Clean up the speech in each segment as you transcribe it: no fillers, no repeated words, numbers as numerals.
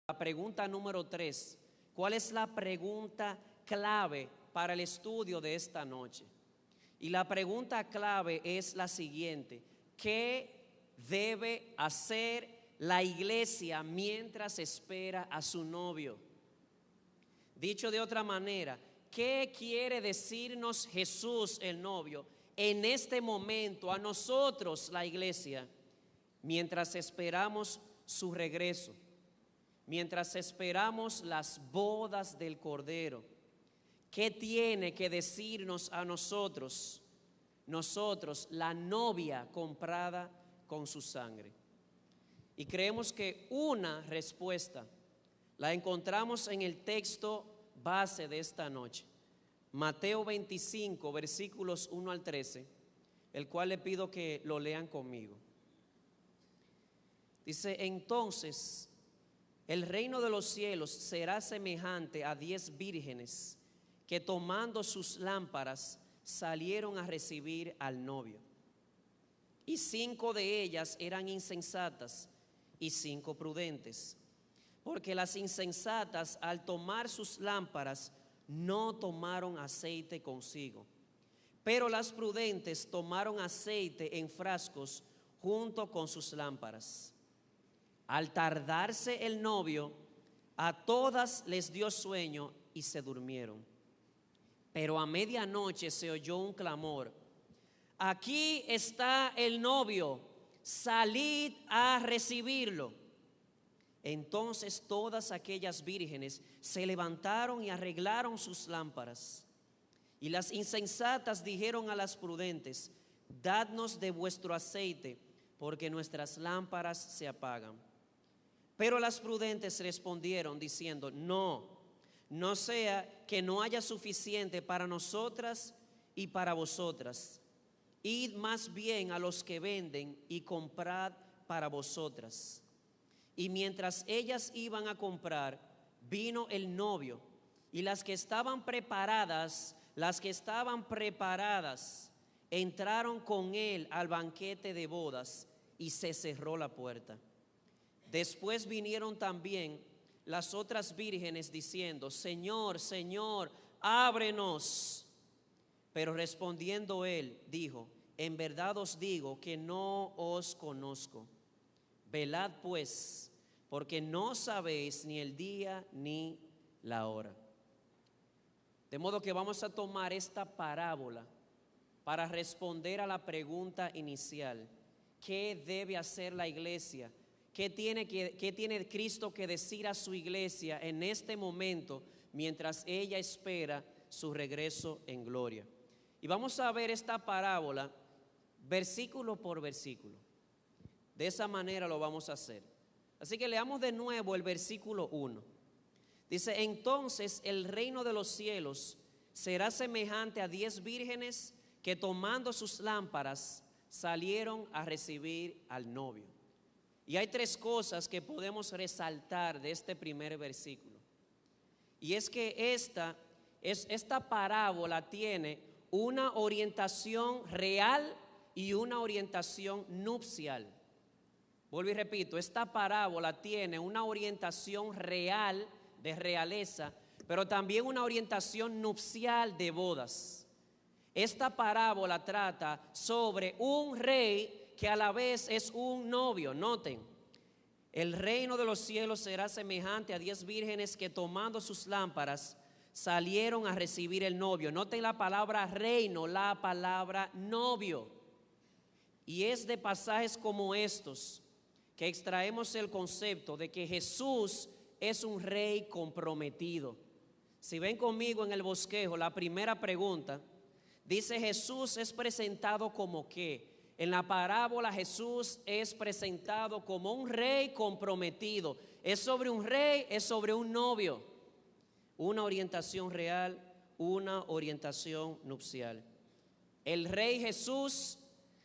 La pregunta número 3. ¿Cuál es la pregunta clave para el estudio de esta noche? Y la pregunta clave es la siguiente: ¿qué debe hacer la iglesia mientras espera a su novio? Dicho de otra manera, ¿qué quiere decirnos Jesús, el novio, en este momento a nosotros, la iglesia, mientras esperamos su regreso? Mientras esperamos las bodas del Cordero, ¿qué tiene que decirnos a nosotros, la novia comprada con su sangre? Y creemos que una respuesta la encontramos en el texto base de esta noche, Mateo 25, versículos 1 al 13, el cual le pido que lo lean conmigo. Dice: entonces el reino de los cielos será semejante a 10 vírgenes que, tomando sus lámparas, salieron a recibir al novio. Y 5 de ellas eran insensatas y 5 prudentes. Porque las insensatas, al tomar sus lámparas, no tomaron aceite consigo. Pero las prudentes tomaron aceite en frascos junto con sus lámparas. Al tardarse el novio, a todas les dio sueño y se durmieron. Pero a medianoche se oyó un clamor: aquí está el novio, salid a recibirlo. Entonces todas aquellas vírgenes se levantaron y arreglaron sus lámparas. Y las insensatas dijeron a las prudentes: dadnos de vuestro aceite, porque nuestras lámparas se apagan. Pero las prudentes respondieron diciendo: no sea que no haya suficiente para nosotras y para vosotras. Id más bien a los que venden y comprad para vosotras. Y mientras ellas iban a comprar, vino el novio, y las que estaban preparadas, entraron con él al banquete de bodas, y se cerró la puerta. Después vinieron también las otras vírgenes diciendo: Señor, Señor, ábrenos. Pero respondiendo él, dijo: en verdad os digo que no os conozco. Velad pues, porque no sabéis ni el día ni la hora. De modo que vamos a tomar esta parábola para responder a la pregunta inicial: ¿qué debe hacer la iglesia? ¿Qué tiene Cristo que decir a su iglesia en este momento mientras ella espera su regreso en gloria? Y vamos a ver esta parábola versículo por versículo. De esa manera lo vamos a hacer. Así que leamos de nuevo el versículo 1. Dice: entonces el reino de los cielos será semejante a 10 vírgenes que, tomando sus lámparas, salieron a recibir al novio. Y hay 3 cosas que podemos resaltar de este primer versículo. Y es que esta parábola tiene una orientación real y una orientación nupcial. Vuelvo y repito, esta parábola tiene una orientación real, de realeza, pero también una orientación nupcial, de bodas. Esta parábola trata sobre un rey que a la vez es un novio. Noten: el reino de los cielos será semejante a 10 vírgenes que, tomando sus lámparas, salieron a recibir el novio. Noten la palabra reino, la palabra novio. Y es de pasajes como estos que extraemos el concepto de que Jesús es un rey comprometido. Si ven conmigo en el bosquejo, la primera pregunta dice: Jesús es presentado como ¿qué? En la parábola Jesús es presentado como un rey comprometido. ¿Es sobre un rey? ¿Es sobre un novio? Una orientación real, una orientación nupcial. El rey Jesús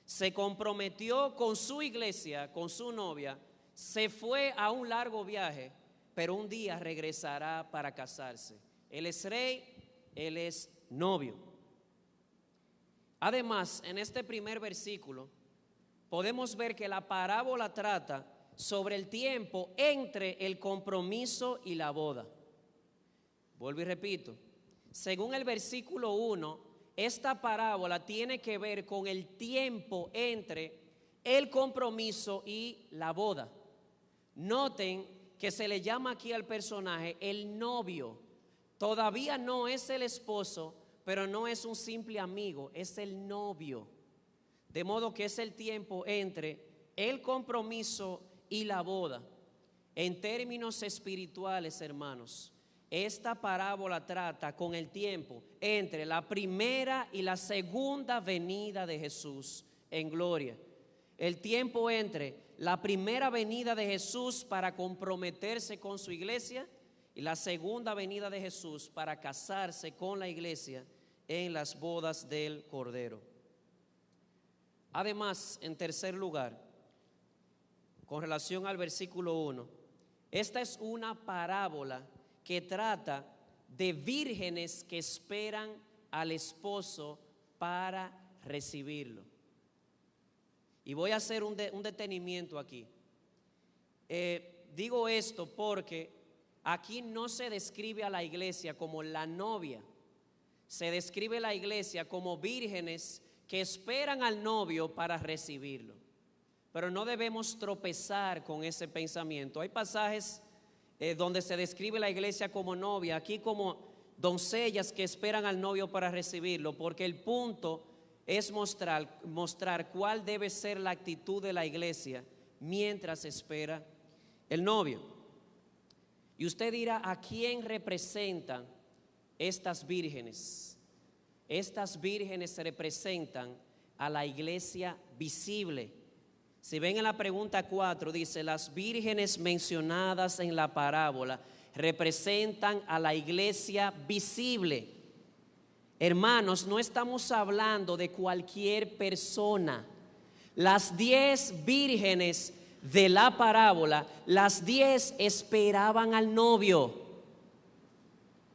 se comprometió con su iglesia, con su novia. Se fue a un largo viaje, pero un día regresará para casarse. Él es rey, él es novio. Además, en este primer versículo podemos ver que la parábola trata sobre el tiempo entre el compromiso y la boda. Vuelvo y repito, según el versículo 1, esta parábola tiene que ver con el tiempo entre el compromiso y la boda. Noten que se le llama aquí al personaje el novio. Todavía no es el esposo, pero no es un simple amigo, es el novio. De modo que es el tiempo entre el compromiso y la boda. En términos espirituales, hermanos, esta parábola trata con el tiempo entre la primera y la segunda venida de Jesús en gloria. El tiempo entre la primera venida de Jesús para comprometerse con su iglesia y la segunda venida de Jesús para casarse con la iglesia en las bodas del Cordero. Además, en tercer lugar, con relación al versículo 1, esta es una parábola que trata de vírgenes que esperan al esposo para recibirlo. Y voy a hacer un detenimiento aquí. Digo esto porque aquí no se describe a la iglesia como la novia, se describe la iglesia como vírgenes que esperan al novio para recibirlo. Pero no debemos tropezar con ese pensamiento. Hay pasajes donde se describe la iglesia como novia, aquí como doncellas que esperan al novio para recibirlo, porque el punto es mostrar cuál debe ser la actitud de la iglesia mientras espera el novio. Y usted dirá, ¿a quién representan estas vírgenes? Estas vírgenes representan a la iglesia visible. Si ven en la pregunta 4, dice, las vírgenes mencionadas en la parábola representan a la iglesia visible. Hermanos, no estamos hablando de cualquier persona. Las 10 vírgenes de la parábola, las 10 esperaban al novio.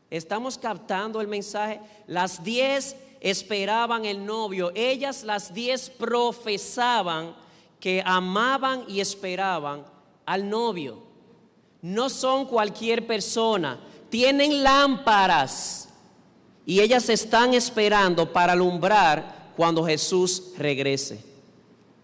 ¿Estamos captando el mensaje? Las 10 esperaban el novio. Ellas, las 10, profesaban que amaban y esperaban al novio. No son cualquier persona, tienen lámparas y ellas están esperando para alumbrar cuando Jesús regrese.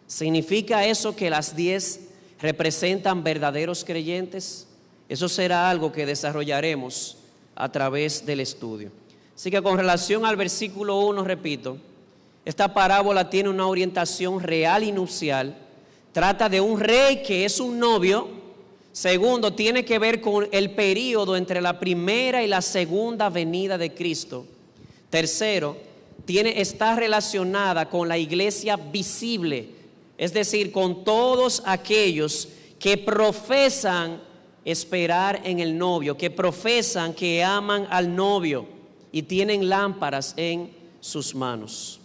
¿Significa eso que las 10 representan verdaderos creyentes? Eso será algo que desarrollaremos a través del estudio. Así que con relación al versículo 1, repito, esta parábola tiene una orientación real y nupcial. Trata de un rey que es un novio. Segundo, tiene que ver con el período entre la primera y la segunda venida de Cristo. Tercero, está relacionada con la iglesia visible, es decir, con todos aquellos que profesan esperar en el novio, que profesan que aman al novio y tienen lámparas en sus manos.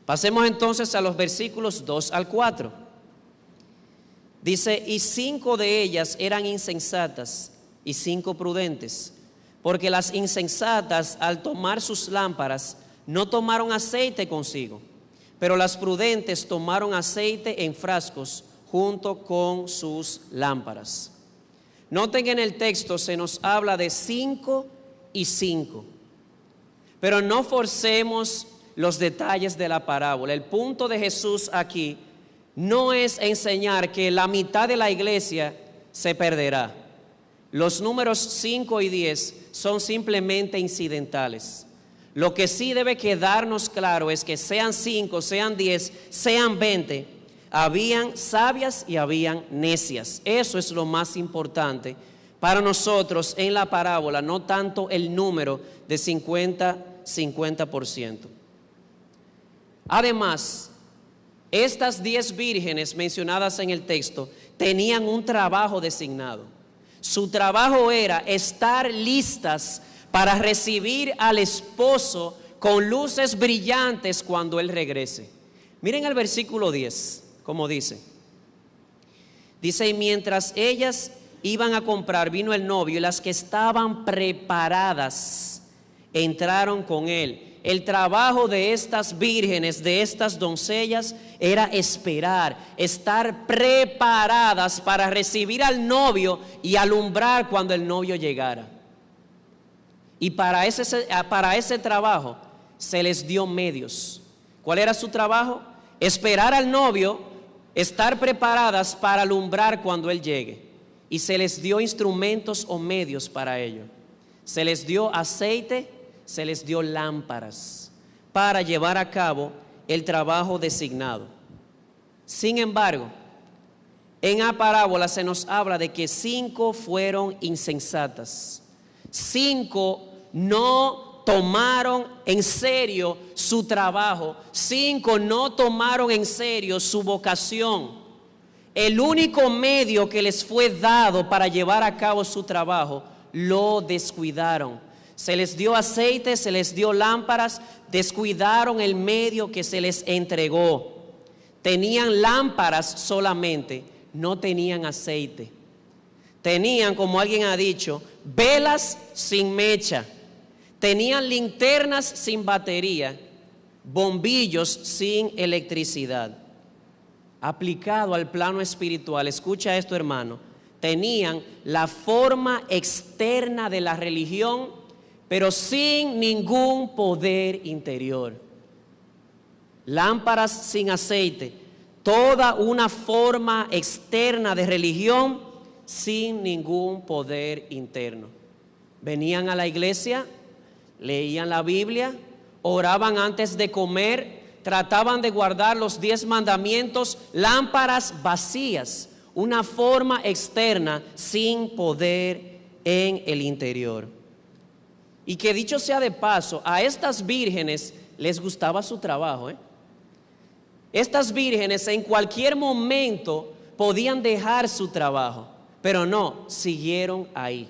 Pasemos entonces a los versículos 2 al 4. Dice, y 5 de ellas eran insensatas y 5 prudentes, porque las insensatas al tomar sus lámparas no tomaron aceite consigo, pero las prudentes tomaron aceite en frascos junto con sus lámparas. Noten que en el texto se nos habla de 5 y 5, pero no forcemos los detalles de la parábola. El punto de Jesús aquí no es enseñar que la mitad de la iglesia se perderá. Los números 5 y 10 son simplemente incidentales. Lo que sí debe quedarnos claro es que sean 5, sean 10, sean 20, habían sabias y habían necias. Eso es lo más importante para nosotros en la parábola, no tanto el número de 50%. Además, estas 10 vírgenes mencionadas en el texto tenían un trabajo designado. Su trabajo era estar listas para recibir al esposo con luces brillantes cuando él regrese. Miren el versículo 10, como dice. Dice, y mientras ellas iban a comprar, vino el novio, y las que estaban preparadas entraron con él. el trabajo de estas vírgenes, de estas doncellas, era esperar, estar preparadas para recibir al novio y alumbrar cuando el novio llegara. Y para ese trabajo se les dio medios. ¿Cuál era su trabajo? Esperar al novio, estar preparadas para alumbrar cuando él llegue. Y se les dio instrumentos o medios para ello. Se les dio aceite, se les dio lámparas para llevar a cabo el trabajo designado. Sin embargo, en la parábola se nos habla de que 5 fueron insensatas. 5 no tomaron en serio su trabajo. 5 no tomaron en serio su vocación. El único medio que les fue dado para llevar a cabo su trabajo, lo descuidaron. Se les dio aceite, se les dio lámparas, descuidaron el medio que se les entregó. Tenían lámparas solamente, no tenían aceite. Tenían, como alguien ha dicho, velas sin mecha. Tenían linternas sin batería, bombillos sin electricidad. Aplicado al plano espiritual, escucha esto, hermano, tenían la forma externa de la religión, pero sin ningún poder interior. Lámparas sin aceite, toda una forma externa de religión sin ningún poder interno. Venían a la iglesia, leían la Biblia, oraban antes de comer, trataban de guardar los 10 mandamientos, lámparas vacías, una forma externa sin poder en el interior. Y que dicho sea de paso, a estas vírgenes les gustaba su trabajo. Estas vírgenes en cualquier momento podían dejar su trabajo, pero no, siguieron ahí.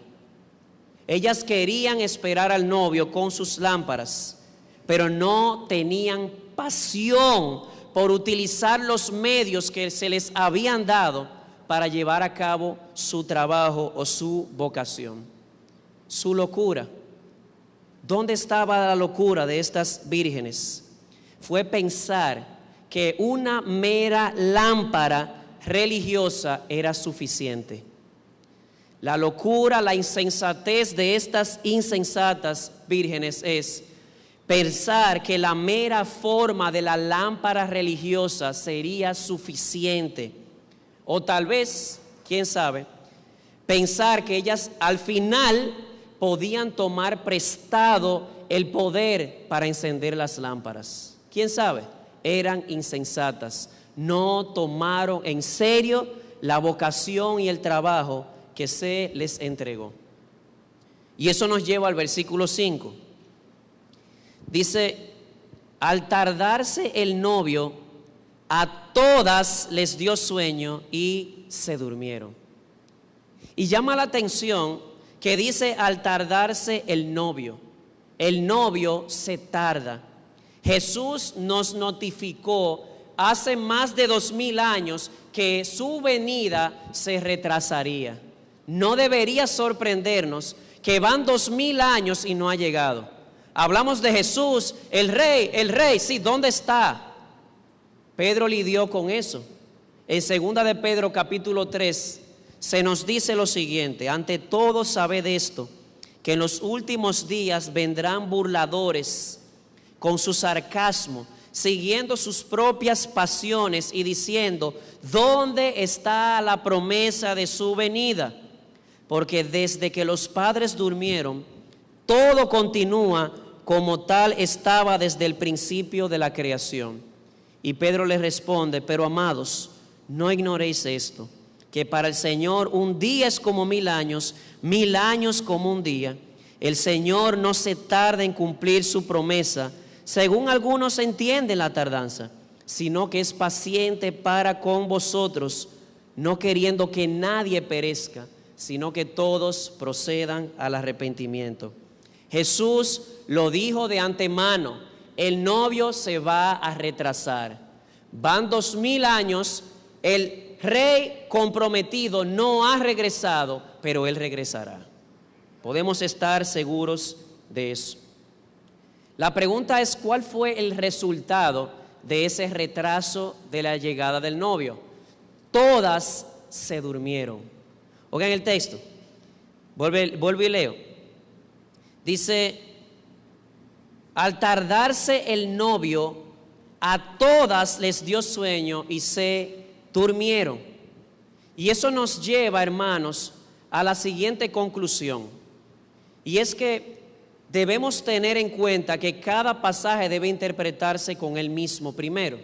Ellas querían esperar al novio con sus lámparas, pero no tenían pasión por utilizar los medios que se les habían dado para llevar a cabo su trabajo o su vocación. Su locura. ¿Dónde estaba la locura de estas vírgenes? Fue pensar que una mera lámpara religiosa era suficiente. La locura, la insensatez de estas insensatas vírgenes es pensar que la mera forma de la lámpara religiosa sería suficiente. O tal vez, quién sabe, pensar que ellas al final podían tomar prestado el poder para encender las lámparas. ¿Quién sabe? Eran insensatas. No tomaron en serio la vocación y el trabajo que se les entregó. Y eso nos lleva al versículo 5. Dice, al tardarse el novio, a todas les dio sueño y se durmieron. Y llama la atención que dice al tardarse el novio. El novio se tarda. Jesús nos notificó hace más de 2000 años que su venida se retrasaría. No debería sorprendernos que van 2000 años y no ha llegado. Hablamos de Jesús, el rey, sí, ¿dónde está? Pedro lidió con eso. En 2 de Pedro capítulo 3 se nos dice lo siguiente: ante todo sabed esto, que en los últimos días vendrán burladores con su sarcasmo, siguiendo sus propias pasiones y diciendo, ¿dónde está la promesa de su venida? Porque desde que los padres durmieron, todo continúa como tal estaba desde el principio de la creación. Y Pedro les responde, pero amados, no ignoréis esto, que para el Señor un día es como 1000 años, 1000 años como un día. El Señor no se tarda en cumplir su promesa, según algunos entienden la tardanza, sino que es paciente para con vosotros, no queriendo que nadie perezca, sino que todos procedan al arrepentimiento. Jesús lo dijo de antemano, el novio se va a retrasar. Van 2000 años, el rey comprometido no ha regresado, pero él regresará. Podemos estar seguros de eso. La pregunta es, ¿cuál fue el resultado de ese retraso de la llegada del novio? Todas se durmieron. Oigan el texto. Vuelvo y leo. Dice, al tardarse el novio, a todas les dio sueño y se durmieron. Y eso nos lleva, hermanos, a la siguiente conclusión. Y es que debemos tener en cuenta que cada pasaje debe interpretarse con él mismo primero.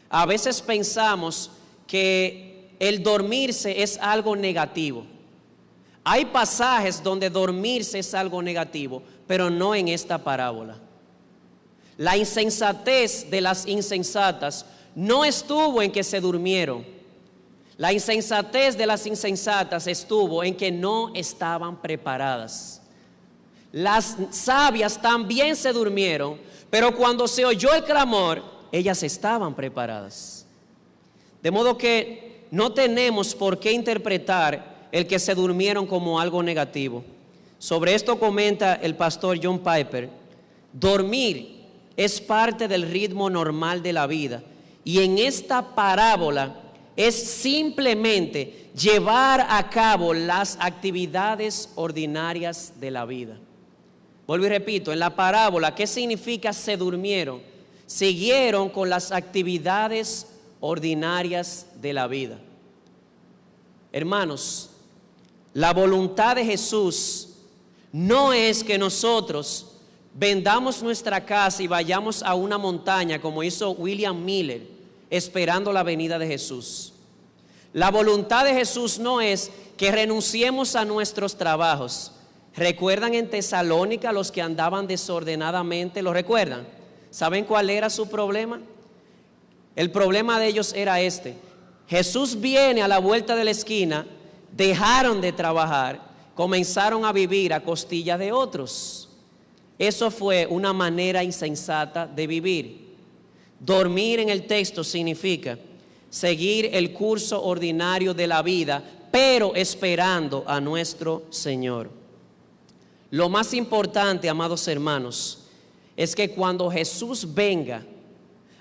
A veces pensamos que el dormirse es algo negativo. Hay pasajes donde dormirse es algo negativo, pero no en esta parábola. La insensatez de las insensatas no estuvo en que se durmieron. La insensatez de las insensatas estuvo en que no estaban preparadas. Las sabias también se durmieron, pero cuando se oyó el clamor, ellas estaban preparadas. De modo que no tenemos por qué interpretar el que se durmieron como algo negativo. Sobre esto comenta el pastor John Piper: dormir es parte del ritmo normal de la vida, y en esta parábola es simplemente llevar a cabo las actividades ordinarias de la vida. Vuelvo y repito, en la parábola, ¿qué significa se durmieron? Siguieron con las actividades ordinarias de la vida. Hermanos, la voluntad de Jesús no es que nosotros vendamos nuestra casa y vayamos a una montaña como hizo William Miller, esperando la venida de Jesús. La voluntad de Jesús no es que renunciemos a nuestros trabajos. ¿Recuerdan en Tesalónica los que andaban desordenadamente? ¿Lo recuerdan? ¿Saben cuál era su problema? El problema de ellos era este: Jesús viene a la vuelta de la esquina, dejaron de trabajar, comenzaron a vivir a costilla de otros. Eso fue una manera insensata de vivir. Dormir en el texto significa seguir el curso ordinario de la vida, pero esperando a nuestro Señor. Lo más importante, amados hermanos, es que cuando Jesús venga,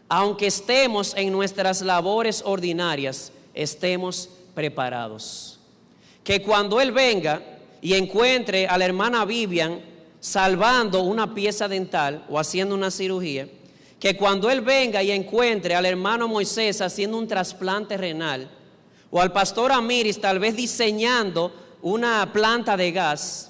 aunque estemos en nuestras labores ordinarias, estemos preparados. Que cuando Él venga y encuentre a la hermana Vivian salvando una pieza dental o haciendo una cirugía, que cuando Él venga y encuentre al hermano Moisés haciendo un trasplante renal, o al pastor Amiris tal vez diseñando una planta de gas,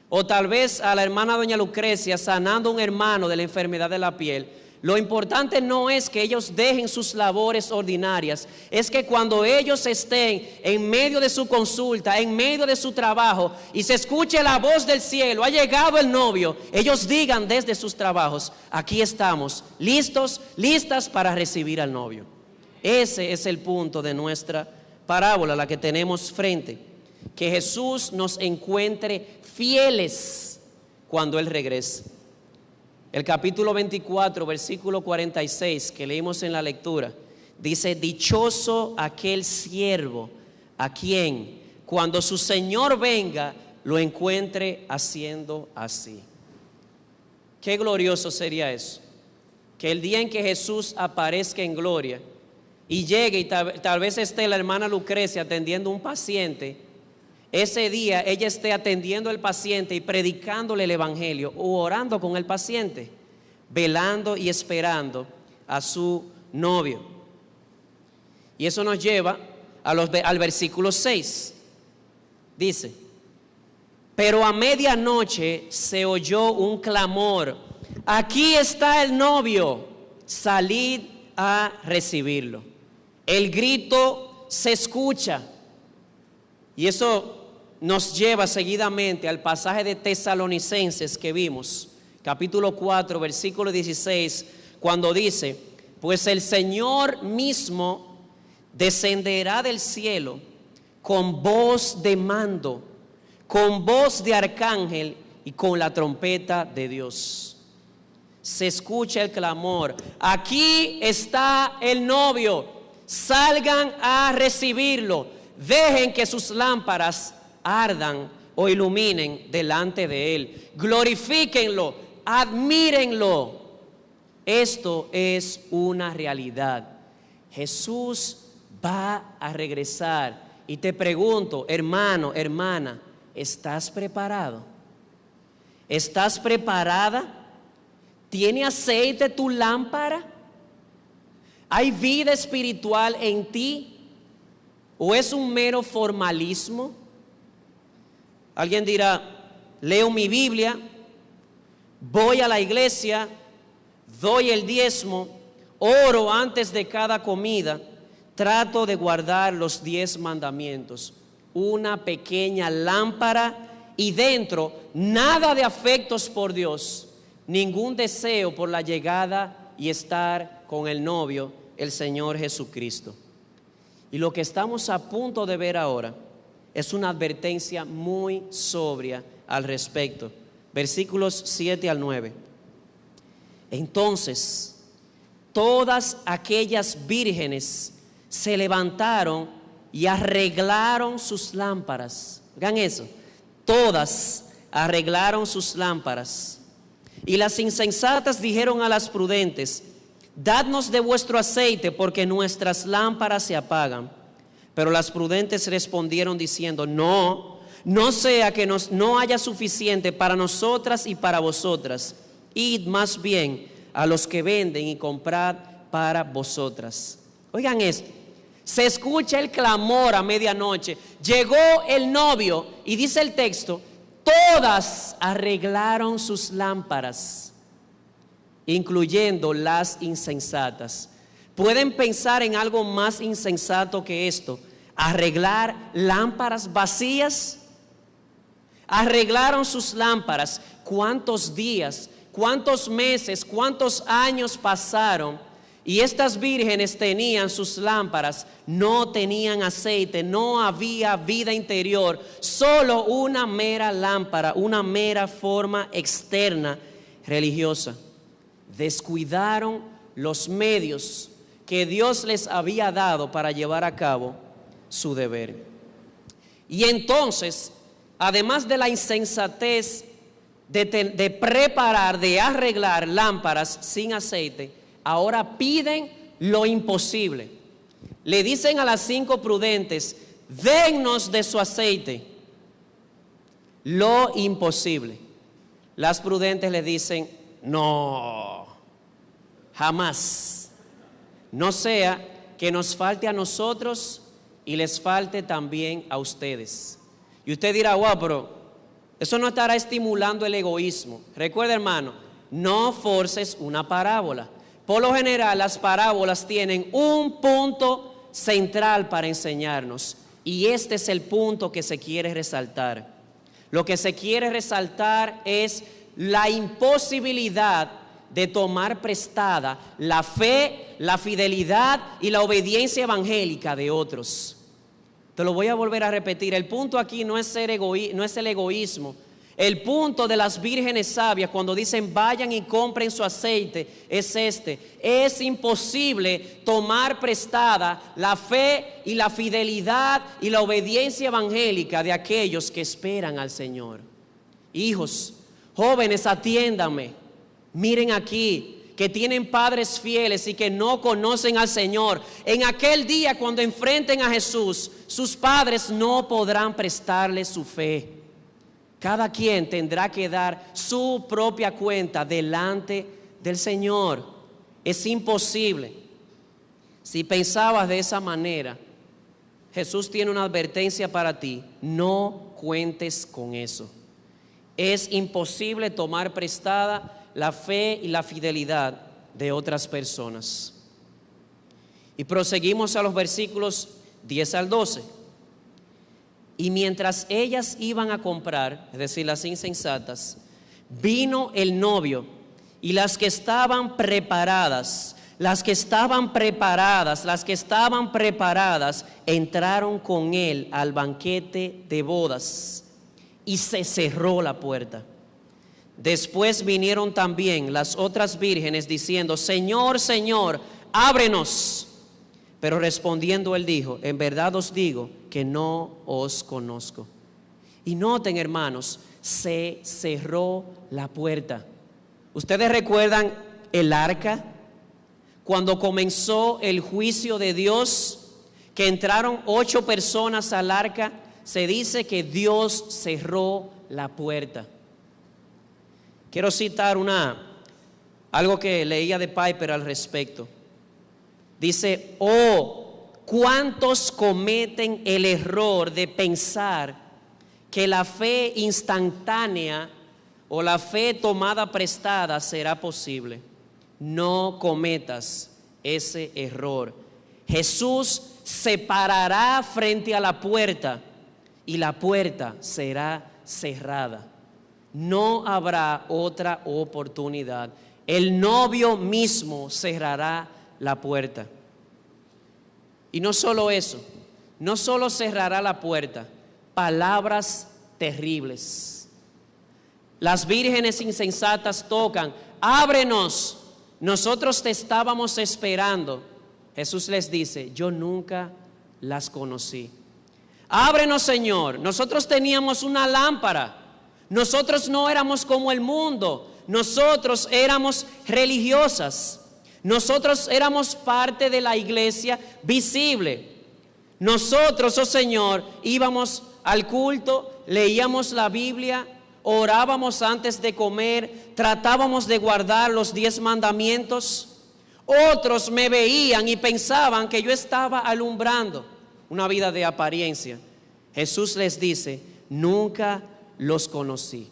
o tal vez a la hermana doña Lucrecia sanando a un hermano de la enfermedad de la piel, lo importante no es que ellos dejen sus labores ordinarias, es que cuando ellos estén en medio de su consulta, en medio de su trabajo, y se escuche la voz del cielo, ha llegado el novio, ellos digan desde sus trabajos: aquí estamos, listos, listas para recibir al novio. Ese es el punto de nuestra parábola, la que tenemos frente. Que Jesús nos encuentre fieles cuando Él regrese. El capítulo 24, versículo 46 que leímos en la lectura, dice: dichoso aquel siervo a quien cuando su Señor venga lo encuentre haciendo así. Qué glorioso sería eso, que el día en que Jesús aparezca en gloria y llegue y tal vez esté la hermana Lucrecia atendiendo un paciente, ese día ella esté atendiendo al paciente y predicándole el evangelio o orando con el paciente, velando y esperando a su novio. Y eso nos lleva al versículo 6. Dice: pero a medianoche se oyó un clamor: aquí está el novio, salid a recibirlo. El grito se escucha. Y eso nos lleva seguidamente al pasaje de Tesalonicenses que vimos, capítulo 4, versículo 16, cuando dice: pues el Señor mismo descenderá del cielo con voz de mando, con voz de arcángel y con la trompeta de Dios. Se escucha el clamor: aquí está el novio, salgan a recibirlo. Dejen que sus lámparas ardan o iluminen delante de Él. Glorifíquenlo, admírenlo. Esto es una realidad. Jesús va a regresar. Y te pregunto, hermano, hermana, ¿estás preparado? ¿Estás preparada? ¿Tiene aceite tu lámpara? ¿Hay vida espiritual en ti? ¿O es un mero formalismo? Alguien dirá, leo mi Biblia, voy a la iglesia, doy el diezmo, oro antes de cada comida, trato de guardar los 10 mandamientos. Una pequeña lámpara y dentro nada de afectos por Dios, ningún deseo por la llegada y estar con el novio, el Señor Jesucristo. Y lo que estamos a punto de ver ahora es una advertencia muy sobria al respecto. Versículos 7 al 9. Entonces, todas aquellas vírgenes se levantaron y arreglaron sus lámparas. Hagan eso. Todas arreglaron sus lámparas. Y las insensatas dijeron a las prudentes: dadnos de vuestro aceite, porque nuestras lámparas se apagan. Pero las prudentes respondieron diciendo: no sea que no haya suficiente para nosotras y para vosotras. Id más bien a los que venden y comprad para vosotras. Oigan esto. Se escucha el clamor a medianoche. Llegó el novio y dice el texto: todas arreglaron sus lámparas, incluyendo las insensatas. ¿Pueden pensar en algo más insensato que esto? Arreglar lámparas vacías. Arreglaron sus lámparas. ¿Cuántos días, cuántos meses, cuántos años pasaron? Y estas vírgenes tenían sus lámparas, no tenían aceite, no había vida interior, solo una mera lámpara, una mera forma externa religiosa. Descuidaron los medios que Dios les había dado para llevar a cabo su deber. Y entonces, además de la insensatez de preparar, de arreglar lámparas sin aceite, ahora piden lo imposible. Le dicen a las 5 prudentes: dennos de su aceite. Lo imposible. Las prudentes le dicen: no, jamás. No sea que nos falte a nosotros y les falte también a ustedes. Y usted dirá: wow, pero eso no estará estimulando el egoísmo. Recuerda, hermano, no forces una parábola. Por lo general, las parábolas tienen un punto central para enseñarnos, y este es el punto que se quiere resaltar. Lo que se quiere resaltar es la imposibilidad de tomar prestada la fe, la fidelidad y la obediencia evangélica de otros. Te lo voy a volver a repetir. El punto aquí no es el egoísmo. El punto de las vírgenes sabias cuando dicen vayan y compren su aceite es este: es imposible tomar prestada la fe y la fidelidad y la obediencia evangélica de aquellos que esperan al Señor. Hijos, jóvenes, atiéndanme. Miren aquí, que tienen padres fieles y que no conocen al Señor. En aquel día, cuando enfrenten a Jesús, sus padres no podrán prestarles su fe. Cada quien tendrá que dar su propia cuenta delante del Señor. Es imposible. Si pensabas de esa manera, Jesús tiene una advertencia para ti: no cuentes con eso. Es imposible tomar prestada la fe y la fidelidad de otras personas. Y proseguimos a los versículos 10 al 12. Y mientras ellas iban a comprar, es decir, las insensatas, vino el novio, y las que estaban preparadas, entraron con él al banquete de bodas, y se cerró la puerta. Después vinieron también las otras vírgenes diciendo: Señor, Señor, ábrenos. Pero respondiendo él dijo: en verdad os digo que no os conozco. Y noten, hermanos, se cerró la puerta. ¿Ustedes recuerdan el arca? Cuando comenzó el juicio de Dios, que entraron 8 personas al arca, se dice que Dios cerró la puerta. Quiero citar algo que leía de Piper al respecto. Dice: oh, ¿cuántos cometen el error de pensar que la fe instantánea o la fe tomada prestada será posible? No cometas ese error. Jesús se parará frente a la puerta y la puerta será cerrada. No habrá otra oportunidad. El novio mismo cerrará la puerta. Y no solo eso, no solo cerrará la puerta, palabras terribles. Las vírgenes insensatas tocan: ábrenos, nosotros te estábamos esperando. Jesús les dice: yo nunca las conocí. Ábrenos, Señor, nosotros teníamos una lámpara. Nosotros no éramos como el mundo. Nosotros éramos religiosas. Nosotros éramos parte de la iglesia visible. Nosotros, oh Señor, íbamos al culto, leíamos la Biblia, orábamos antes de comer, tratábamos de guardar los 10 mandamientos. Otros me veían y pensaban que yo estaba alumbrando una vida de apariencia. Jesús les dice: nunca los conocí.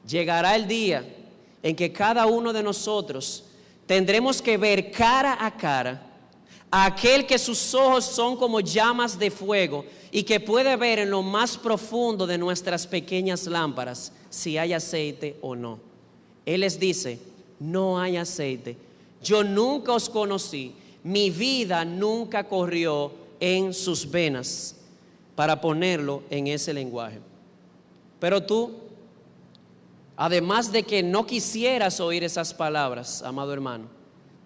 Llegará el día en que cada uno de nosotros tendremos que ver cara a cara a aquel que sus ojos son como llamas de fuego y que puede ver en lo más profundo de nuestras pequeñas lámparas si hay aceite o no. Él les dice: no hay aceite. Yo nunca os conocí. Mi vida nunca corrió en sus venas, para ponerlo en ese lenguaje. Pero tú, además de que no quisieras oír esas palabras, amado hermano,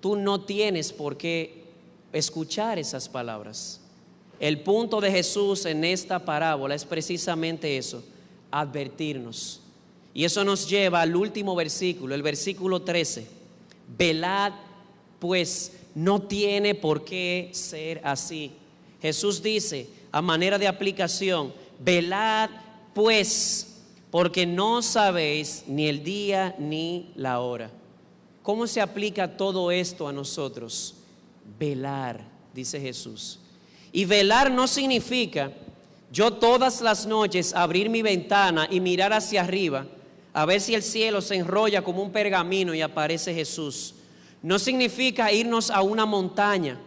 tú no tienes por qué escuchar esas palabras. El punto de Jesús en esta parábola es precisamente eso: advertirnos. Y eso nos lleva al último versículo, el versículo 13. Velad pues, no tiene por qué ser así. Jesús dice, a manera de aplicación: velad pues, porque no sabéis ni el día ni la hora. ¿Cómo se aplica todo esto a nosotros? Velar, dice Jesús. Y velar no significa yo todas las noches abrir mi ventana y mirar hacia arriba a ver si el cielo se enrolla como un pergamino y aparece Jesús. No significa irnos a una montaña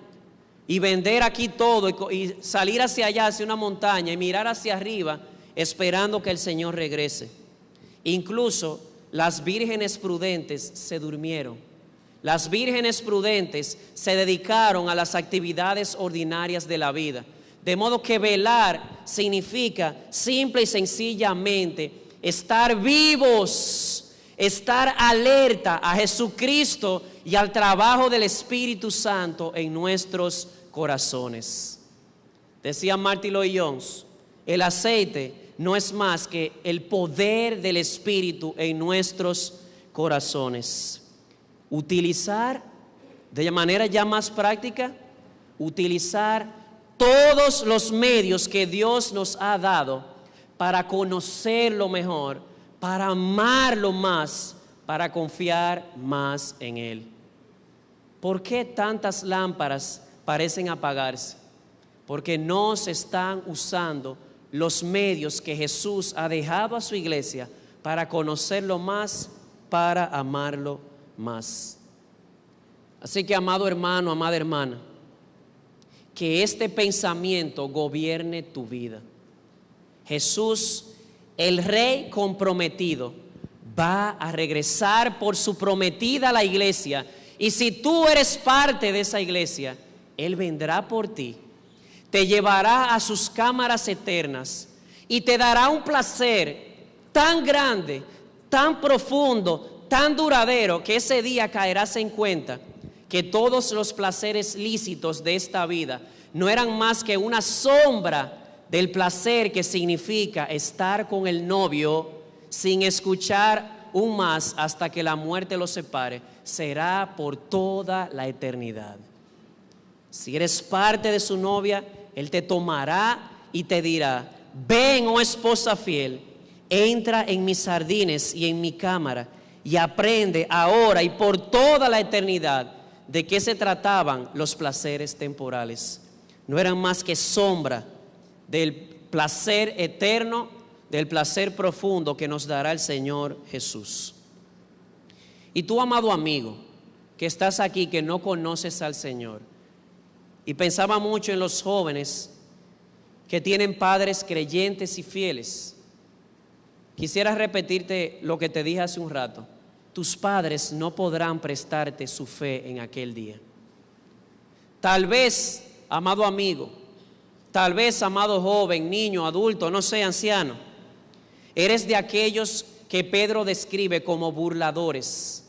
y vender aquí todo y salir hacia allá, hacia una montaña, y mirar hacia arriba esperando que el Señor regrese. Incluso las vírgenes prudentes se durmieron. Las vírgenes prudentes se dedicaron a las actividades ordinarias de la vida. De modo que velar significa simple y sencillamente estar vivos, estar alerta a Jesucristo y al trabajo del Espíritu Santo en nuestros corazones. Decía Martin Lloyd-Jones: el aceite no es más que el poder del Espíritu en nuestros corazones. Utilizar, de manera ya más práctica, utilizar todos los medios que Dios nos ha dado para conocerlo mejor, para amarlo más, para confiar más en Él. ¿Por qué tantas lámparas parecen apagarse? Porque no se están usando los medios que Jesús ha dejado a su iglesia para conocerlo más, para amarlo más. Así que, amado hermano, amada hermana, que este pensamiento gobierne tu vida. Jesús, el Rey comprometido, va a regresar por su prometida a la iglesia. Y si tú eres parte de esa iglesia, Él vendrá por ti, te llevará a sus cámaras eternas y te dará un placer tan grande, tan profundo, tan duradero, que ese día caerás en cuenta que todos los placeres lícitos de esta vida no eran más que una sombra del placer que significa estar con el novio sin escuchar un más hasta que la muerte los separe, será por toda la eternidad. Si eres parte de su novia, Él te tomará y te dirá: ven, oh esposa fiel, entra en mis jardines y en mi cámara y aprende ahora y por toda la eternidad de qué se trataban los placeres temporales. No eran más que sombra del placer eterno, del placer profundo que nos dará el Señor Jesús. Y tú, amado amigo, que estás aquí, que no conoces al Señor, y pensaba mucho en los jóvenes que tienen padres creyentes y fieles, quisiera repetirte lo que te dije hace un rato. Tus padres no podrán prestarte su fe en aquel día. Tal vez, amado amigo, tal vez, amado joven, niño, adulto, no sé, anciano, eres de aquellos que Pedro describe como burladores.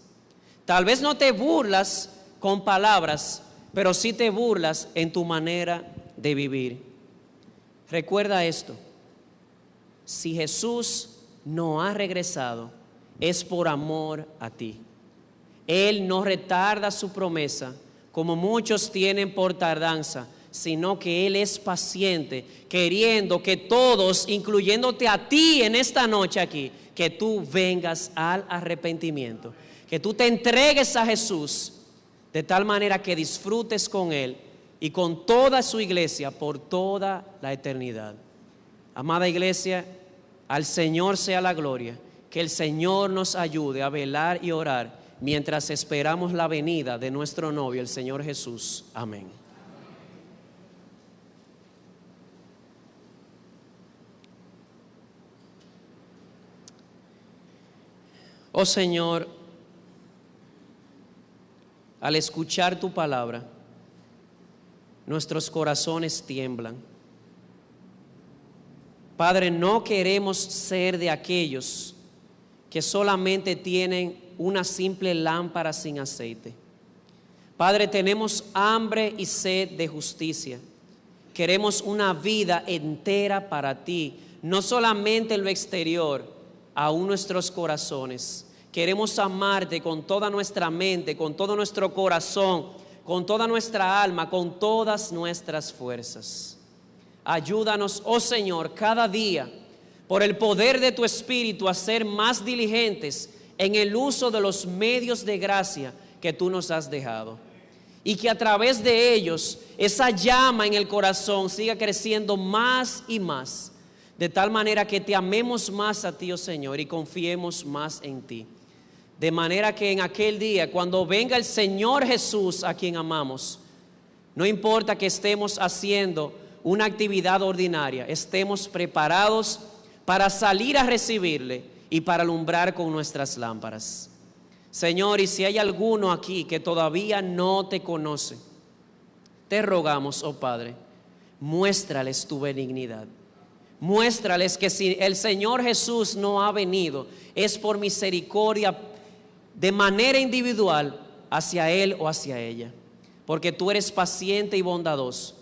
Tal vez no te burlas con palabras, pero sí te burlas en tu manera de vivir. Recuerda esto: si Jesús no ha regresado, es por amor a ti. Él no retarda su promesa, como muchos tienen por tardanza, sino que Él es paciente, queriendo que todos, incluyéndote a ti en esta noche aquí, que tú vengas al arrepentimiento, que tú te entregues a Jesús, de tal manera que disfrutes con Él y con toda su iglesia por toda la eternidad. Amada iglesia, al Señor sea la gloria. Que el Señor nos ayude a velar y orar mientras esperamos la venida de nuestro novio, el Señor Jesús. Amén. Oh Señor, al escuchar tu palabra, nuestros corazones tiemblan. Padre, no queremos ser de aquellos que solamente tienen una simple lámpara sin aceite. Padre, tenemos hambre y sed de justicia. Queremos una vida entera para ti, no solamente en lo exterior, aún nuestros corazones. Queremos amarte con toda nuestra mente, con todo nuestro corazón, con toda nuestra alma, con todas nuestras fuerzas. Ayúdanos, oh Señor, cada día, por el poder de tu Espíritu, a ser más diligentes en el uso de los medios de gracia que tú nos has dejado. Y que a través de ellos, esa llama en el corazón siga creciendo más y más, de tal manera que te amemos más a ti, oh Señor, y confiemos más en ti. De manera que en aquel día, cuando venga el Señor Jesús, a quien amamos, no importa que estemos haciendo una actividad ordinaria, estemos preparados para salir a recibirle y para alumbrar con nuestras lámparas. Señor, y si hay alguno aquí que todavía no te conoce, te rogamos, oh Padre, muéstrales tu benignidad. Muéstrales que si el Señor Jesús no ha venido, es por misericordia de manera individual hacia él o hacia ella, porque tú eres paciente y bondadoso.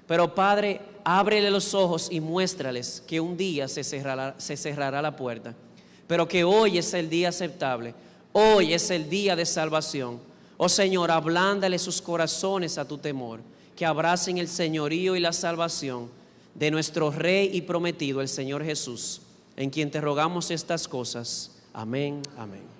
Pero Padre, ábrele los ojos y muéstrales que un día se cerrará la puerta, pero que hoy es el día aceptable, hoy es el día de salvación. Oh Señor, ablándale sus corazones a tu temor, que abracen el señorío y la salvación de nuestro Rey y prometido, el Señor Jesús, en quien te rogamos estas cosas. Amén, amén.